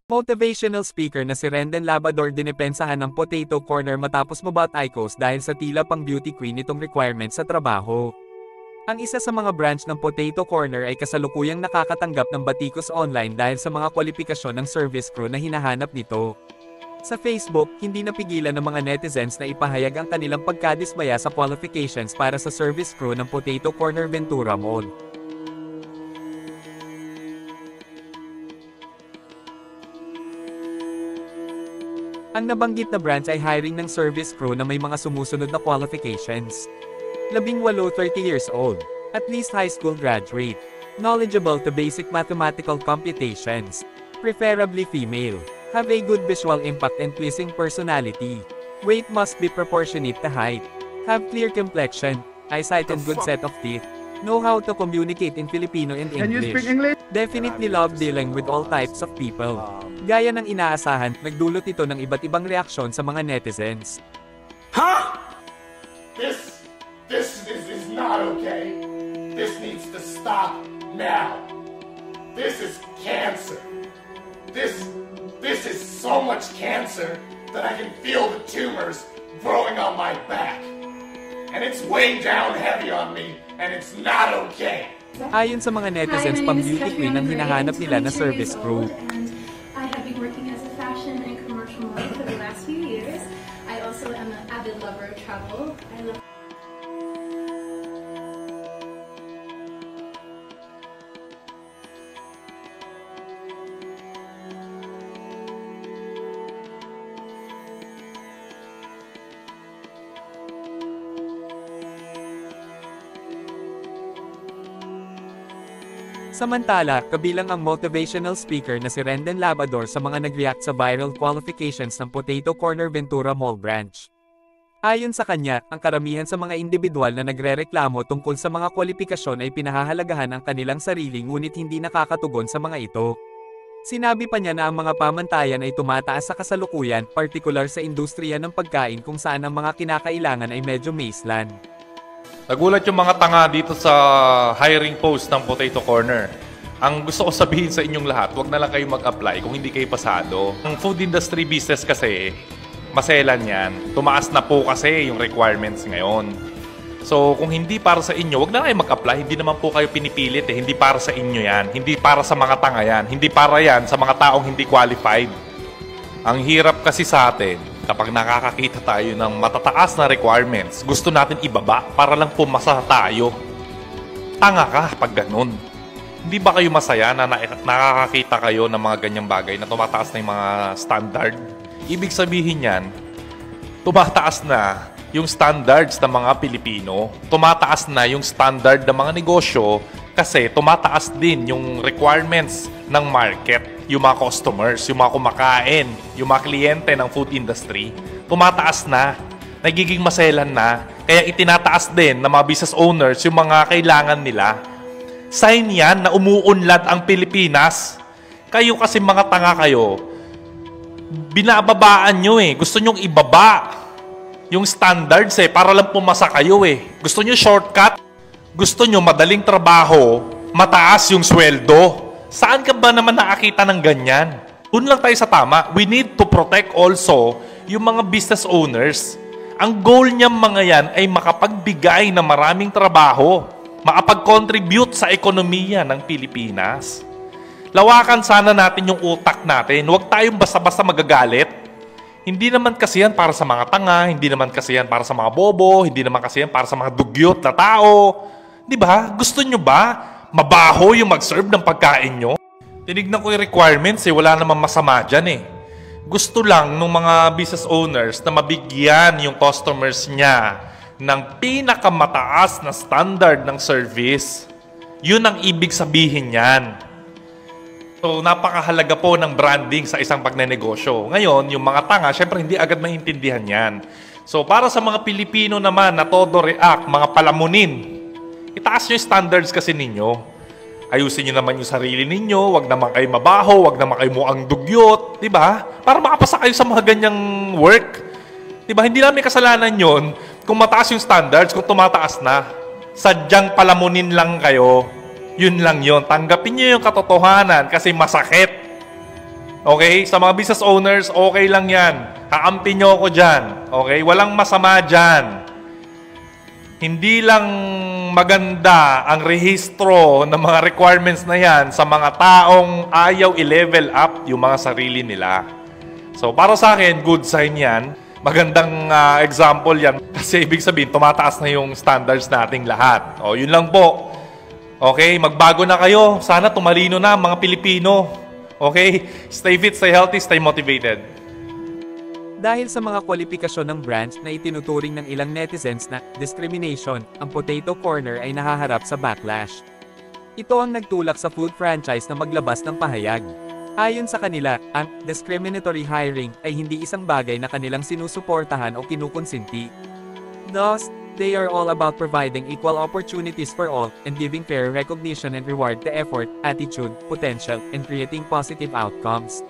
Motivational speaker na si Rendon Labrador dinipensahan ng Potato Corner matapos mabat Icos dahil sa tila pang beauty queen itong requirement sa trabaho. Ang isa sa mga branch ng Potato Corner ay kasalukuyang nakakatanggap ng batikos online dahil sa mga kwalifikasyon ng service crew na hinahanap nito. Sa Facebook, hindi napigilan ng mga netizens na ipahayag ang kanilang pagkadismaya sa qualifications para sa service crew ng Potato Corner Ventura Mall. Ang nabanggit na branch ay hiring ng service crew na may mga sumusunod na qualifications. 18, 30 years old, at least high school graduate, knowledgeable to basic mathematical computations, preferably female, have a good visual impact and pleasing personality, weight must be proportionate to height, have clear complexion, eyesight and good set of teeth, know how to communicate in Filipino and English. Can you speak English? Definitely love dealing with all types of people. Gaya ng inaasahan, nagdulot ito ng iba't ibang reaksyon sa mga netizens. Huh? This is not okay. This needs to stop now. This is cancer. This is so much cancer that I can feel the tumors growing on my back. And it's weighing down heavy on me, and it's not okay. Ayon sa mga netizens, pang-beauty queen ang hinahanap nila na service crew. I have been working as a fashion and commercial model for the last few years. I also am an avid lover of travel. I love Samantala, kabilang ang motivational speaker na si Rendon Labrador sa mga nag-react sa viral qualifications ng Potato Corner Ventura Mall branch. Ayon sa kanya, ang karamihan sa mga individual na nagrereklamo tungkol sa mga kwalifikasyon ay pinahahalagahan ang kanilang sarili ngunit hindi nakakatugon sa mga ito. Sinabi pa niya na ang mga pamantayan ay tumataas sa kasalukuyan, partikular sa industriya ng pagkain kung saan ang mga kinakailangan ay medyo maislan. Nagulat yung mga tanga dito sa hiring post ng Potato Corner. Ang gusto ko sabihin sa inyong lahat, huwag na lang kayo mag-apply kung hindi kayo pasado. Ang food industry business kasi, maselan yan. Tumaas na po kasi yung requirements ngayon. So, kung hindi para sa inyo, huwag na kayo mag-apply. Hindi naman po kayo pinipilit eh. Hindi para sa inyo yan. Hindi para sa mga tanga yan. Hindi para yan sa mga taong hindi qualified. Ang hirap kasi sa atin, kapag nakakakita tayo ng matataas na requirements, gusto natin ibaba para lang pumasa tayo. Tanga ka pag ganun. Hindi ba kayo masaya na nakakakita kayo ng mga ganyang bagay na tumataas na yung mga standard? Ibig sabihin yan, tumataas na yung standards ng mga Pilipino, tumataas na yung standard ng mga negosyo kasi tumataas din yung requirements ng market. Yung mga customers, yung mga kumakain, yung mga kliyente ng food industry, tumataas na, nagiging maselan na, kaya itinataas din ng mga business owners yung mga kailangan nila. Sign yan na umuunlad ang Pilipinas. Kayo kasi mga tanga kayo, binababaan nyo eh. Gusto nyong ibaba yung standards eh, para lang pumasa kayo eh. Gusto nyo shortcut, gusto nyo madaling trabaho, mataas yung sweldo. Saan ka ba naman nakakita ng ganyan? Doon lang tayo sa tama. We need to protect also yung mga business owners. Ang goal niya mga yan ay makapagbigay ng maraming trabaho, makapag-contribute sa ekonomiya ng Pilipinas. Lawakan sana natin yung utak natin. Huwag tayong basta-basta magagalit. Hindi naman kasi yan para sa mga tanga, hindi naman kasi yan para sa mga bobo, hindi naman kasi yan para sa mga dugyot na tao. Di ba? Gusto nyo ba mabaho yung mag-serve ng pagkain nyo? Tinignan ko yung requirements eh, wala namang masama dyan eh. Gusto lang ng mga business owners na mabigyan yung customers niya ng pinakamataas na standard ng service. Yun ang ibig sabihin yan. So, napakahalaga po ng branding sa isang pagnenegosyo. Ngayon, yung mga tanga, syempre hindi agad maintindihan yan. So, para sa mga Pilipino naman na todo react, mga palamunin, itaas nyo yung standards kasi ninyo. Ayusin nyo naman yung sarili ninyo. Huwag naman kayo mabaho. Huwag naman kayo mukhang dugyot. Diba? Para makapasa kayo sa mga ganyang work. Diba? Hindi namin kasalanan yon kung mataas yung standards, kung tumataas na. Sadyang palamunin lang kayo. Yun lang yun. Tanggapin nyo yung katotohanan kasi masakit. Okay? Sa mga business owners, okay lang yan. Kakampi nyo ako dyan. Okay? Walang masama dyan. Hindi lang maganda ang rehistro ng mga requirements na yan sa mga taong ayaw i-level up yung mga sarili nila. So, para sa akin, good sign yan. Magandang example yan. Kasi ibig sabihin, tumataas na yung standards nating lahat. O, yun lang po. Okay? Magbago na kayo. Sana tumalino na ang mga Pilipino. Okay? Stay fit, stay healthy, stay motivated. Dahil sa mga kwalifikasyon ng brands na itinuturing ng ilang netizens na discrimination, ang Potato Corner ay nahaharap sa backlash. Ito ang nagtulak sa food franchise na maglabas ng pahayag. Ayon sa kanila, ang discriminatory hiring ay hindi isang bagay na kanilang sinusuportahan o kinukonsinti. Thus, they are all about providing equal opportunities for all and giving fair recognition and reward to effort, attitude, potential, and creating positive outcomes.